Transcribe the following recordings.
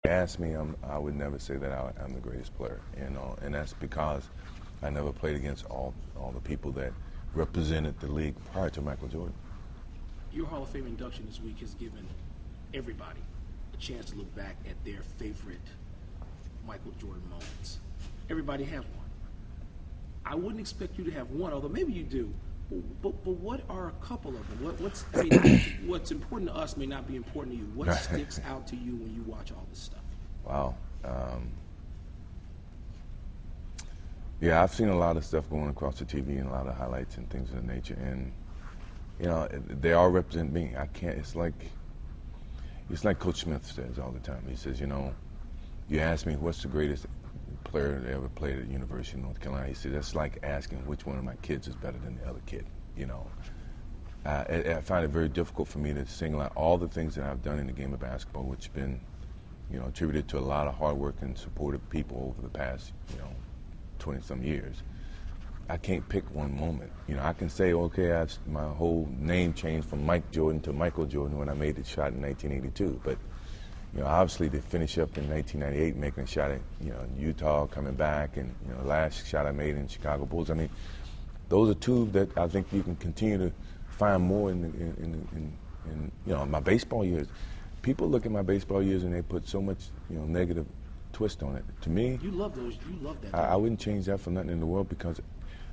Ask me, I would never say that I'm the greatest player, and that's because I never played against all the people that represented the league prior to Michael Jordan. Your Hall of Fame induction this week has given everybody a chance to look back at their favorite Michael Jordan moments. Everybody has one. I wouldn't expect you to have one, although maybe you do. But what are a couple of them? What's important to us may not be important to you. What sticks out to you when you watch all this stuff? Wow. Yeah, I've seen a lot of stuff going across the TV and a lot of highlights and things of that nature, and they all represent me. I can't. It's like Coach Smith says all the time. He says, you ask me what's the greatest player that ever played at the University of North Carolina. He said, that's like asking which one of my kids is better than the other kid. I find it very difficult for me to single out all the things that I've done in the game of basketball, which has been, attributed to a lot of hard work and supportive people over the past, 20-some years. I can't pick one moment. I can say, okay, my whole name changed from Mike Jordan to Michael Jordan when I made the shot in 1982, but obviously to finish up in 1998, making a shot at, Utah, coming back, and, the last shot I made in Chicago Bulls. I mean, those are two that I think you can continue to find more in my baseball years. People look at my baseball years and they put so much, negative twist on it. To me, you love those. You love that. I wouldn't change that for nothing in the world, because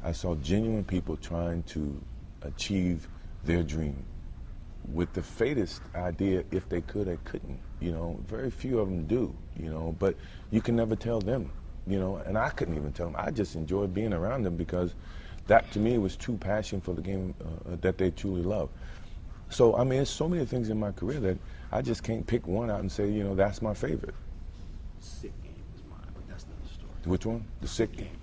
I saw genuine people trying to achieve their dream with the faintest idea if they could or couldn't. Very few of them do, but you can never tell them, and I couldn't even tell them. I just enjoyed being around them because that to me was true passion for the game that they truly love. So, I mean, there's so many things in my career that I just can't pick one out and say, that's my favorite. Sick game is mine, but that's another story. Which one? The sick game.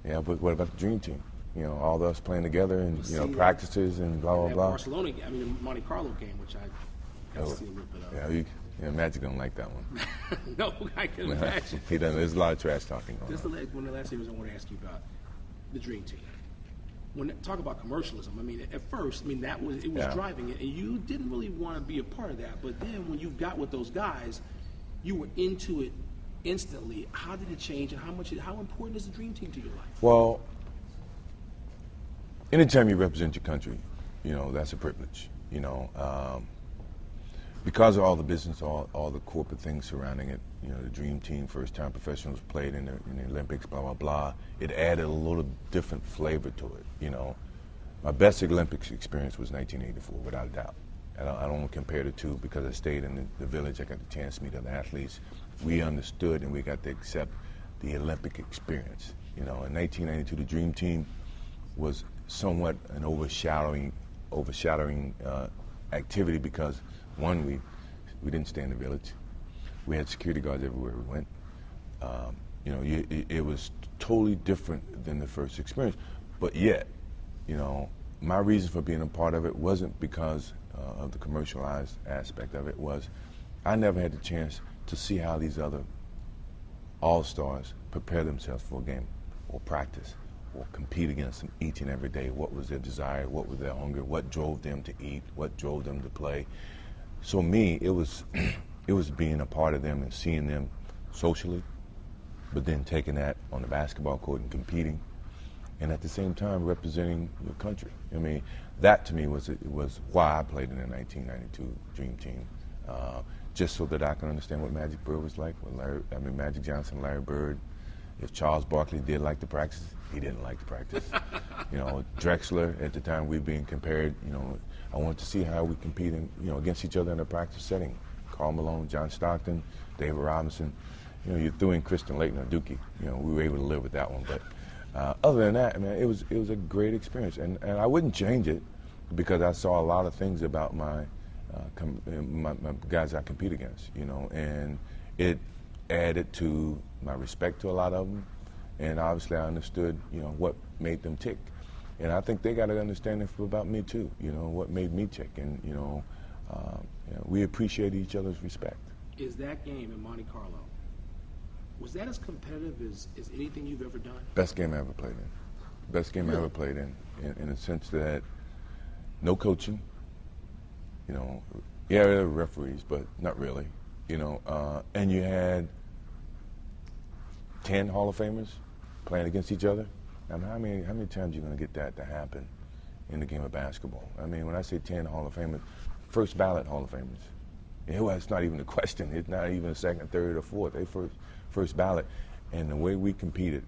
Yeah, but what about the dream team? All of us playing together and, practices and blah, blah, blah. Barcelona game, the Monte Carlo game, which I got to see a little bit of. Yeah, Magic don't like that one. No, I can imagine. He doesn't. There's a lot of trash talking going on. One of the last things I want to ask you about the dream team. When talk about commercialism, at first, it was driving it, and you didn't really want to be a part of that. But then when you got with those guys, you were into it instantly. How did it change, and how important is the dream team to your life? Well, anytime you represent your country, that's a privilege. Because of all the business, all the corporate things surrounding it, the dream team, first time professionals played in the Olympics, blah, blah, blah, it added a little different flavor to it, My best Olympics experience was 1984, without a doubt. I don't want to compare the two because I stayed in the village. I got the chance to meet other athletes. We understood and we got to accept the Olympic experience. In 1992, the dream team was somewhat an overshadowing activity because, one, we didn't stay in the village. We had security guards everywhere we went. It was totally different than the first experience. But yet, my reason for being a part of it wasn't because of the commercialized aspect of it. Was I never had the chance to see how these other all-stars prepare themselves for a game or practice or compete against them each and every day. What was their desire? What was their hunger? What drove them to eat? What drove them to play? So me, it was being a part of them and seeing them socially, but then taking that on the basketball court and competing, and at the same time representing your country. That to me was why I played in the 1992 Dream Team, just so that I can understand what Magic Bird was like. Magic Johnson, Larry Bird. If Charles Barkley did like the practice, he didn't like the practice. Drexler, at the time we were being compared, I wanted to see how we compete against each other in a practice setting. Karl Malone, John Stockton, David Robinson. You threw in Kristen Layton or Dookie. We were able to live with that one. But other than that, it was a great experience, and I wouldn't change it because I saw a lot of things about my guys I compete against. And it added to my respect to a lot of them, and obviously I understood what made them tick. And I think they got an understanding about me too, what made me tick. And, we appreciate each other's respect. Is that game in Monte Carlo, was that as competitive as anything you've ever done? Best game I ever played in. Best game I ever played in the sense that no coaching, there were referees, but not really. you know, and you had 10 Hall of Famers playing against each other. I mean, how many times are you going to get that to happen in the game of basketball? I mean, when I say 10 Hall of Famers, first ballot Hall of Famers. It's not even a question. It's not even a second, third, or fourth. They first ballot. And the way we competed,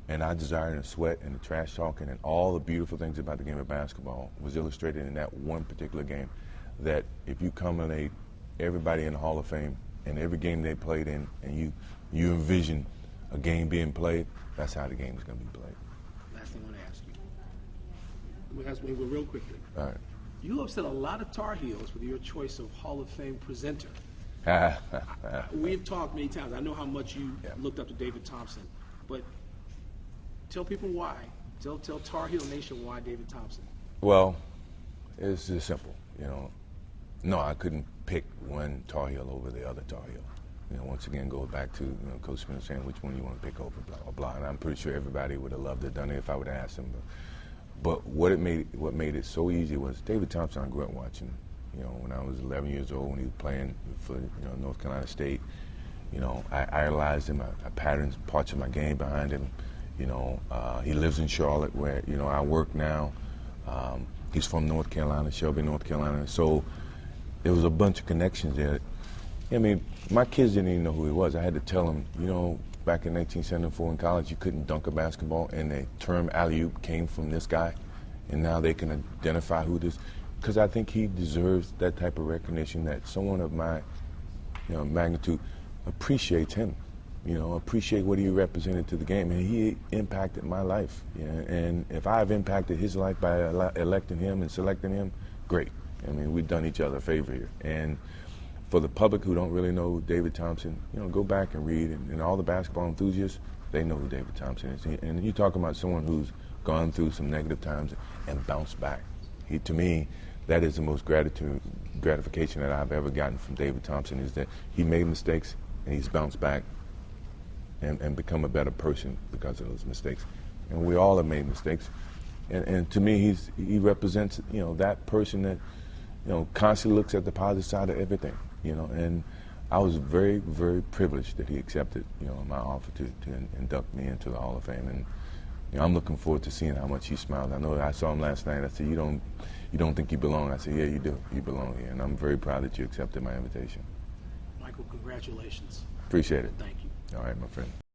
and our desire and the sweat and the trash talking and all the beautiful things about the game of basketball was illustrated in that one particular game. That if you culminate everybody in the Hall of Fame and every game they played in, and you envision a game being played, that's how the game is going to be played. Last thing I want to ask you. I'm going to ask you real quickly. All right. You upset a lot of Tar Heels with your choice of Hall of Fame presenter. We've talked many times. I know how much you looked up to David Thompson, but tell people why. Tell Tar Heel Nation why David Thompson. Well, it's just simple. You know, no, I couldn't pick one Tar Heel over the other Tar Heel. You know, once again, go back to Coach Smith saying which one you want to pick over, blah blah blah. And I'm pretty sure everybody would have loved to have done it if I would have asked them. But what made it so easy was David Thompson. I grew up watching. You know, when I was 11 years old, when he was playing for North Carolina State, you know, I idolized him. I patterned parts of my game behind him. You know, he lives in Charlotte, where I work now. He's from North Carolina, Shelby, North Carolina. So there was a bunch of connections there. I mean, my kids didn't even know who he was. I had to tell them, back in 1974 in college, you couldn't dunk a basketball, and the term alley-oop came from this guy, and now they can identify who this. Because I think he deserves that type of recognition, that someone of my magnitude appreciates him, appreciate what he represented to the game. And he impacted my life. And if I've impacted his life by electing him and selecting him, great. I mean, we've done each other a favor here. And for the public who don't really know David Thompson, go back and read. And all the basketball enthusiasts, they know who David Thompson is. And you're talking about someone who's gone through some negative times and bounced back. To me, that is the most gratification that I've ever gotten from David Thompson, is that he made mistakes and he's bounced back and become a better person because of those mistakes. And we all have made mistakes. And to me, he represents, that person that, constantly looks at the positive side of everything, And I was very, very privileged that he accepted, my offer to induct me into the Hall of Fame. And I'm looking forward to seeing how much he smiled. I know I saw him last night. I said, you don't think you belong? I said, yeah, you do. You belong here. And I'm very proud that you accepted my invitation. Michael, congratulations. Appreciate it. Thank you. All right, my friend.